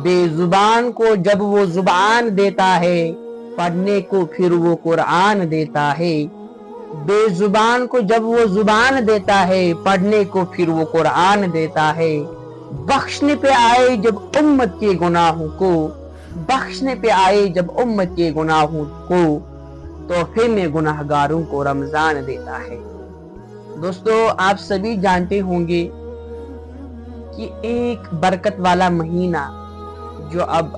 بے زبان کو جب وہ زبان دیتا ہے پڑھنے کو پھر وہ قرآن دیتا ہے، بے زبان کو جب وہ زبان دیتا ہے پڑھنے کو پھر وہ قرآن دیتا ہے، بخشنے پہ آئے جب امت کے گناہوں کو، بخشنے پہ آئے جب امت کے گناہوں کو، تحفے میں گناہگاروں کو رمضان دیتا ہے۔ دوستو آپ سبھی جانتے ہوں گے کہ ایک برکت والا مہینہ جو اب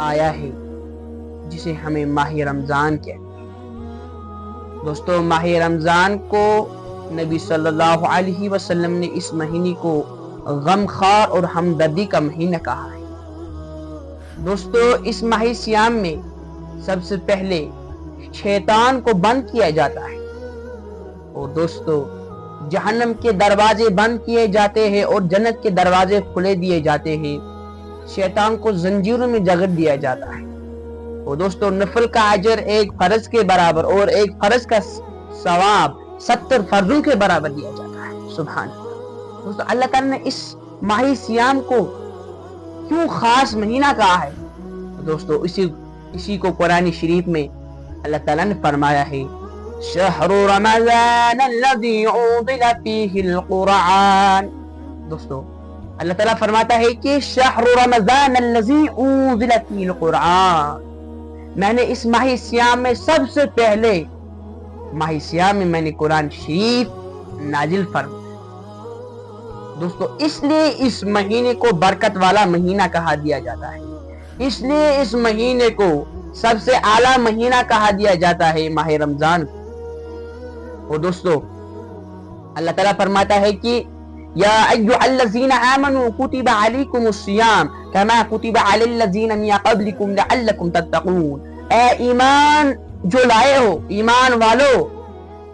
آیا ہے جسے ہمیں ماہ رمضان کہتے ہیں۔ دوستو ماہ رمضان کو نبی صلی اللہ علیہ وسلم نے اس مہینے کو غم خوار اور ہمدردی کا مہینہ کہا ہے۔ دوستو اس ماہ سیام میں سب سے پہلے شیطان کو بند کیا جاتا ہے، اور دوستو جہنم کے دروازے بند کیے جاتے ہیں اور جنت کے دروازے کھلے دیے جاتے ہیں، شیطان کو زنجیروں میں جکڑ دیا جاتا ہے، اور دوستو نفل کا اجر ایک فرض کے برابر اور ایک فرض کا ثواب 70 فرضوں کے برابر دیا جاتا ہے۔ سبحان اللہ۔ دوستو اللہ تعالیٰ نے اس ماہ سیام کو کیوں خاص مہینہ کہا ہے؟ دوستو اسی کو قرآن شریف میں اللہ تعالیٰ نے فرمایا ہے، شہر رمضان الذی انزل فیہ القرآن۔ دوستو اللہ تعالیٰ فرماتا ہے کہ شہر رمضان الذی انزل فیہ القرآن، میں نے اس ماہ سیام میں سب سے پہلے ماہ سیام میں میں نے قرآن شریف نازل فرمایا۔ دوستو اس لیے اس مہینے کو برکت والا مہینہ کہا دیا جاتا ہے، اس لیے اس مہینے کو سب سے اعلیٰ مہینہ کہا دیا جاتا ہے ماہ رمضان کو۔ اور دوستو اللہ تعالیٰ فرماتا ہے کہ یا ایھا الذین آمنوا کتب علیکم الصیام کما کتب علی الذین من قبلکم لعلکم تتقون، اے ایمان جو لائے ہو، ایمان والو،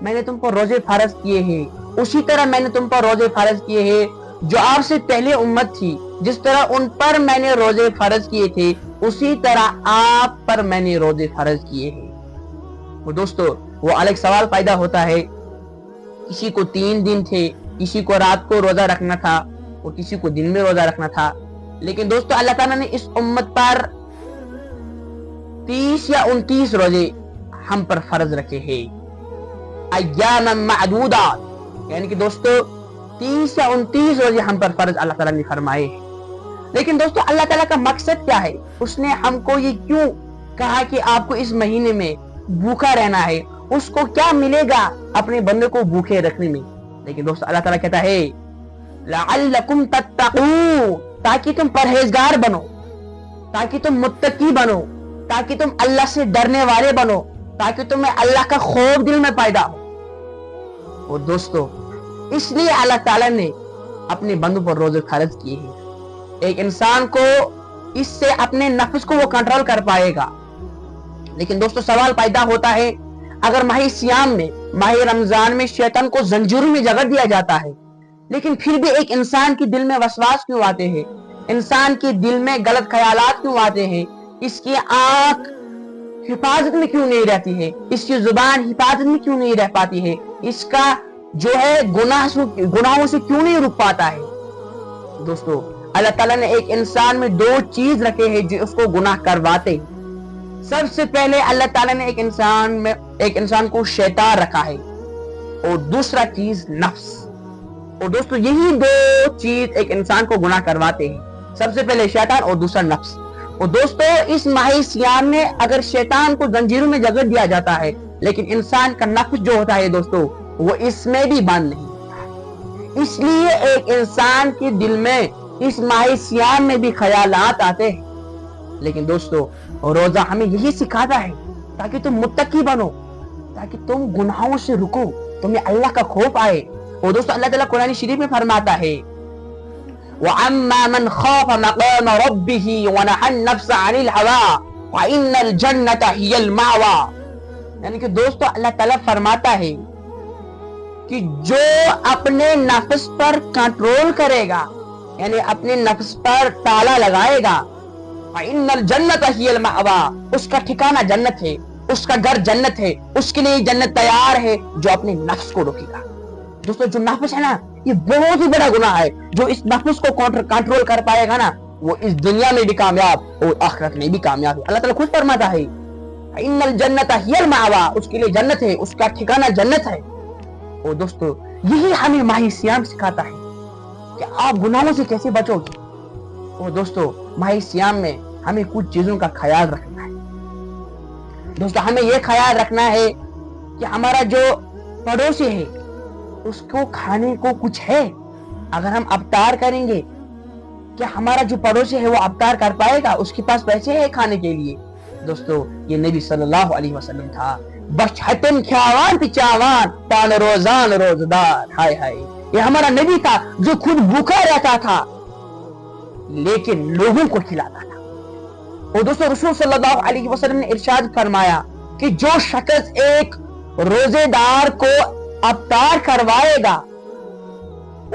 میں نے تم پر روزے فرض کیے ہیں اسی طرح میں نے تم پر روزے فرض کیے ہیں جو آپ سے پہلے امت تھی، جس طرح ان پر میں نے روزے فرض کیے تھے اسی طرح آپ پر میں نے روزے فرض کیے ہیں۔ وہ دوستو وہ الگ سوال پیدا ہوتا ہے، کسی کو 3 دن تھے، کسی کو رات کو روزہ رکھنا تھا اور کسی کو دن میں روزہ رکھنا تھا، لیکن دوستو اللہ تعالیٰ نے اس امت پر 30 یا 29 روزے ہم پر فرض رکھے ہیں، ایاما معدودات، یعنی کہ دوستو 30 یا 29 روزے ہم پر فرض اللہ تعالیٰ نے فرمائے ہیں۔ لیکن دوستو اللہ تعالیٰ کا مقصد کیا ہے؟ اس نے ہم کو یہ کیوں کہا کہ آپ کو اس مہینے میں بھوکا رہنا ہے؟ اس کو کیا ملے گا اپنے بندے کو بھوکے رکھنے میں؟ لیکن دوستو اللہ تعالیٰ کہتا ہے لعلکم تتقون، تاکہ تم پرہیزگار بنو، تاکہ تم متقی بنو، تاکہ تم اللہ سے ڈرنے والے بنو، تاکہ تمہیں اللہ کا خوف دل میں پیدا ہو۔ اور دوستو اس لیے اللہ تعالیٰ نے اپنے بندوں پر روزے فرض کیے ہیں۔ ایک انسان کو اس سے اپنے نفس کو وہ کنٹرول کر پائے گا۔ لیکن دوستو سوال پیدا ہوتا ہے، اگر ماہ سیام میں، ماہ رمضان میں شیطان کو زنجیروں میں جکڑ دیا جاتا ہے، لیکن پھر بھی ایک انسان کے دل میں وسواس کیوں آتے ہیں؟ انسان کے دل میں غلط خیالات کیوں آتے ہیں؟ اس کی آنکھ حفاظت میں کیوں نہیں رہتی ہے؟ اس کی زبان حفاظت میں کیوں نہیں رہ پاتی ہے؟ اس کا جو ہے گناہوں سے کیوں نہیں رک پاتا ہے؟ دوستو اللہ تعالیٰ نے ایک انسان میں 2 چیز رکھے ہیں جو اس کو گناہ کرواتے ہیں۔ سب سے پہلے اللہ تعالیٰ نے ایک انسان کو شیطان رکھا ہے، اور دوسرا چیز نفس۔ اور دوستو یہی 2 چیز ایک انسان کو گناہ کرواتے ہیں، سب سے پہلے شیطان اور دوسرا نفس۔ اور دوستو اس ماہ سیام میں اگر شیطان کو زنجیروں میں جکڑ دیا جاتا ہے، لیکن انسان کا نفس جو ہوتا ہے دوستو وہ اس میں بھی بند نہیں ہوتا۔ اس لیے ایک انسان کے دل میں اس ماہ سیام میں بھی خیالات آتے ہیں۔ لیکن دوستو روزہ ہمیں یہی سکھاتا ہے تاکہ تم متقی بنو، تاکہ تم گناہوں سے رکو، تمہیں اللہ کا خوف آئے۔ اور دوستو اللہ تعالیٰ قرآن شریف میں فرماتا ہے وَأَمَّا مَنْ خَافَ مَقَامَ رَبِّهِ وَنَهَى النَّفْسَ عَنِ الْهَوَىٰ فَإِنَّ الْجَنَّةَ هِيَ الْمَأْوَىٰ، یعنی کہ دوستو اللہ تعالیٰ فرماتا ہے کہ جو اپنے نفس پر کنٹرول کرے گا، یعنی اپنے نفس پر تالا لگائے گا، فَإِنَّ الْجَنَّةَ هِيَ الْمَأْوَىٰ، اس کا ٹھکانہ جنت ہے، اس کا گھر جنت ہے، اس کے لیے جنت تیار ہے جو اپنے نفس کو روکے گا۔ دوستو جو نفس ہے نا، یہ بہت ہی بڑا گناہ ہے۔ جو اس نفس کو کنٹرول کر پائے گا نا، وہ اس دنیا میں بھی کامیاب اور آخرت میں بھی کامیاب ہے۔ اللہ تعالیٰ خود فرماتا ہے ان الجنت ہی المأوی، اس کے لیے جنت ہے، اس کا ٹھکانہ جنت ہے۔ اور دوستو یہی ہمیں ماہ صیام سکھاتا ہے کہ آپ گناہوں سے کیسے بچو گے۔ اور دوستو ماہ صیام میں ہمیں کچھ چیزوں کا خیال رکھنا ہے۔ دوستو ہمیں یہ خیال رکھنا ہے کہ ہمارا جو پڑوسی ہے اس کو کھانے کو کچھ ہے۔ اگر ہم افطار کریں گے، کیا ہمارا جو پڑوسی ہے وہ افطار کر پائے گا؟ اس کے پاس پیسے ہیں کھانے کے لیے؟ دوستو یہ نبی صلی اللہ علیہ وسلم تھا، بچھتن کھیاوان پچاوان پان روزان روزدار۔ ہائے ہائے، یہ ہمارا نبی تھا جو خود بھوکا رہتا تھا لیکن لوگوں کو کھلاتا تھا۔ اور دوستو رسول صلی اللہ علیہ وسلم نے ارشاد فرمایا کہ جو شخص ایک روزے دار کو افطار کروائے گا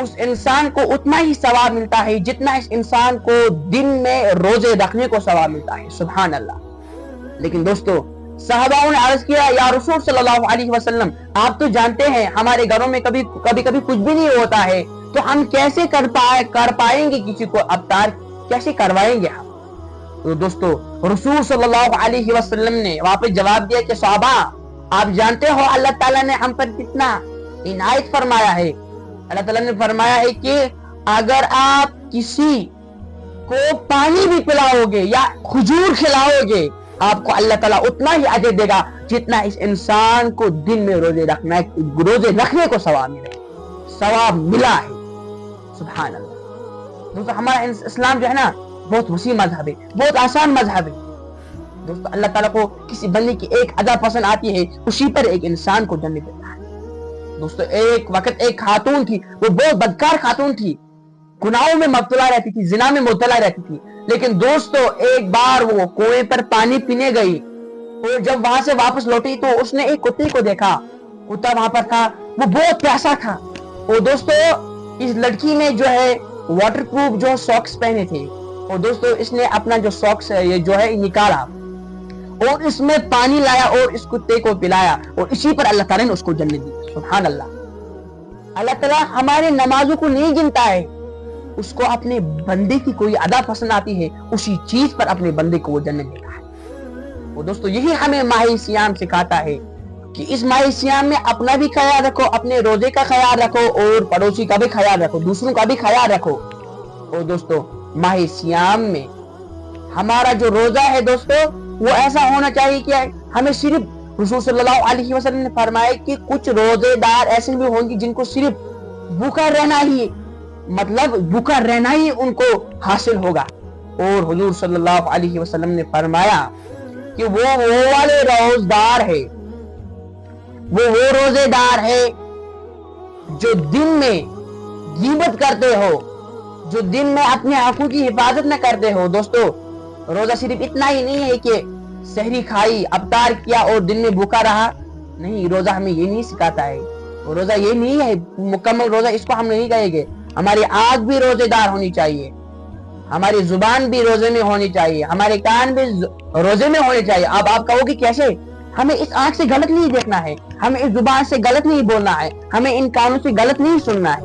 اس انسان کو اتنا ہی ثواب ملتا ہے جتنا اس انسان کو دن میں روزے رکھنے کو ثواب ملتا ہے۔ سبحان اللہ۔ لیکن دوستو صحابہ نے عرض کیا یا رسول صلی اللہ علیہ وسلم آپ تو جانتے ہیں ہمارے گھروں میں کبھی کچھ بھی نہیں ہوتا ہے، تو ہم کیسے کر پائیں گے کسی کو افطار، کیسے کروائیں گے ہم؟ تو دوستو رسول صلی اللہ علیہ وسلم نے وہاں پہ جواب دیا کہ صحابہ آپ جانتے ہو اللہ تعالیٰ نے ہم پر کتنا عنایت فرمایا ہے۔ اللہ تعالیٰ نے فرمایا ہے کہ اگر آپ کسی کو پانی بھی پلاؤ گے یا کھجور کھلاؤ گے آپ کو اللہ تعالیٰ اتنا ہی اجر دے گا جتنا اس انسان کو دن میں روزے رکھنے کو ثواب ملا ہے۔ سبحان اللہ۔ دوستو ہمارا اسلام جو ہے نا بہت وسیع مذہب ہے، بہت آسان مذہب ہے۔ دوستو اللہ تعالیٰ کو کسی بندے کی ایک ادا پسند آتی ہے، اسی پر ایک انسان کو جنت دیتا ہے۔ دوستو ایک وقت ایک خاتون تھی، وہ بہت بدکار خاتون تھی، گناہوں میں مبتلا رہتی تھی، زنا میں مبتلا رہتی تھی۔ لیکن دوستو ایک بار وہ کنویں پر پانی پینے گئی اور جب وہاں سے واپس لوٹی تو اس نے ایک کتے کو دیکھا، کتا وہاں پر تھا، وہ بہت پیاسا تھا۔ اور دوستو اس لڑکی نے جو ہے واٹر پروف جو ساکس پہنے تھے، اور دوستو اس نے اپنا جو ساکس ہے یہ جو ہے نکالا اور اس میں پانی لایا اور اس کتے کو پلایا، اور اسی پر اللہ تعالیٰ نے اس کو جنت دی۔ سبحان اللہ۔ اللہ تعالیٰ ہمارے نمازوں کو نہیں گنتا ہے، اس کو اپنے بندے کی کوئی ادا پسند آتی ہے اسی چیز پر اپنے بندے کو وہ جنت دیتا ہے۔ اور دوستو یہی ہمیں ماہ صیام سکھاتا ہے کہ اس ماہ صیام میں اپنا بھی خیال رکھو، اپنے روزے کا خیال رکھو اور پڑوسی کا بھی خیال رکھو، دوسروں کا بھی خیال رکھو۔ اور دوستو ماہ صیام میں ہمارا جو روزہ ہے دوستو وہ ایسا ہونا چاہیے کہ ہمیں صرف رسول صلی اللہ علیہ وسلم نے فرمایا کہ کچھ روزے دار ایسے بھی ہوں گے جن کو صرف بھوکا رہنا ہی ان کو حاصل ہوگا۔ اور حضور صلی اللہ علیہ وسلم نے فرمایا کہ وہ والے روزے دار ہے جو دن میں غیبت کرتے ہو، جو دن میں اپنے آنکھوں کی حفاظت نہ کرتے ہو۔ دوستو روزہ صرف اتنا ہی نہیں ہے کہ سحری کھائی، افطار کیا اور دن میں بھوکا رہا، نہیں، روزہ ہمیں یہ نہیں سکھاتا ہے۔ روزہ یہ نہیں ہے مکمل روزہ، اس کو ہم نہیں کہیں گے۔ ہماری آنکھ بھی روزے دار ہونی چاہیے، ہماری زبان بھی روزے میں ہونی چاہیے، ہمارے کان بھی روزے میں ہونے چاہیے۔ اب آپ کہو گے کیسے؟ ہمیں اس آنکھ سے غلط نہیں دیکھنا ہے، ہمیں اس زبان سے غلط نہیں بولنا ہے، ہمیں ان کانوں سے غلط نہیں سننا ہے،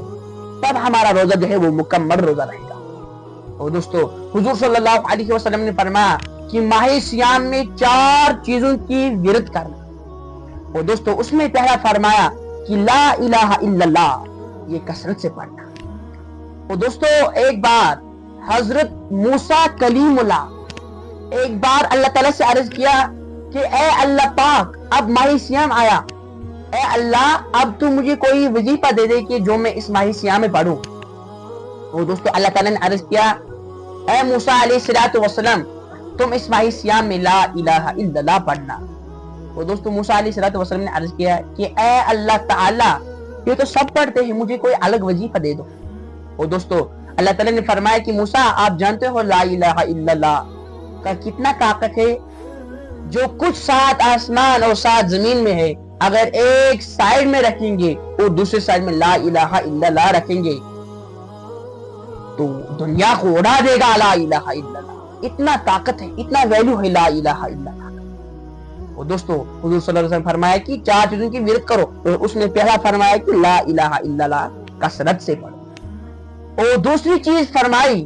تب ہمارا روزہ جو ہے وہ مکمل روزہ رہے گا۔ اور دوستو حضور صلی اللہ علیہ وسلم نے فرمایا کہ ماہ صیام میں 4 چیزوں کی ورد کرنا۔ اور دوستو اس میں پہلا فرمایا کہ لا الہ الا اللہ، یہ کثرت سے پڑھنا۔ اور دوستو ایک بار حضرت موسیٰ کلیم اللہ ایک بار اللہ تعالیٰ سے عرض کیا کہ اے اللہ پاک اب ماہ صیام آیا، اے اللہ اب تو مجھے کوئی وظیفہ دے دے کہ جو میں اس ماہ صیام میں پڑھوں۔ اور دوستو اللہ تعالیٰ نے عرض کیا اے موسیٰ علیہ السلام تم اس ماہ صیام میں لا الہ الا اللہ پڑھنا۔ اور دوستو موسیٰ علیہ السلام نے عرض کیا کہ اے اللہ تعالیٰ یہ تو سب پڑھتے ہیں، مجھے کوئی الگ وظیفہ دے دو۔ اور دوستو اللہ تعالیٰ نے فرمایا کہ موسیٰ آپ جانتے ہو لا الہ الا اللہ کا کتنا طاقت ہے؟ جو کچھ 7 آسمان اور 7 زمین میں ہے اگر ایک سائیڈ میں رکھیں گے اور دوسرے سائیڈ میں لا الہ الا اللہ رکھیں گے تو دنیا کو اڑا دے گا لا الہ الا اللہ۔ اتنا طاقت ہے، اتنا ویلیو ہے لا الہ الا اللہ۔ اور دوستو حضور صلی اللہ علیہ وسلم فرمایا کہ 4 چیزوں کی ورد کرو، اور اس نے پہلا فرمایا کہ لا الہ الا اللہ کثرت سے پڑھو۔ اور دوسری چیز فرمائی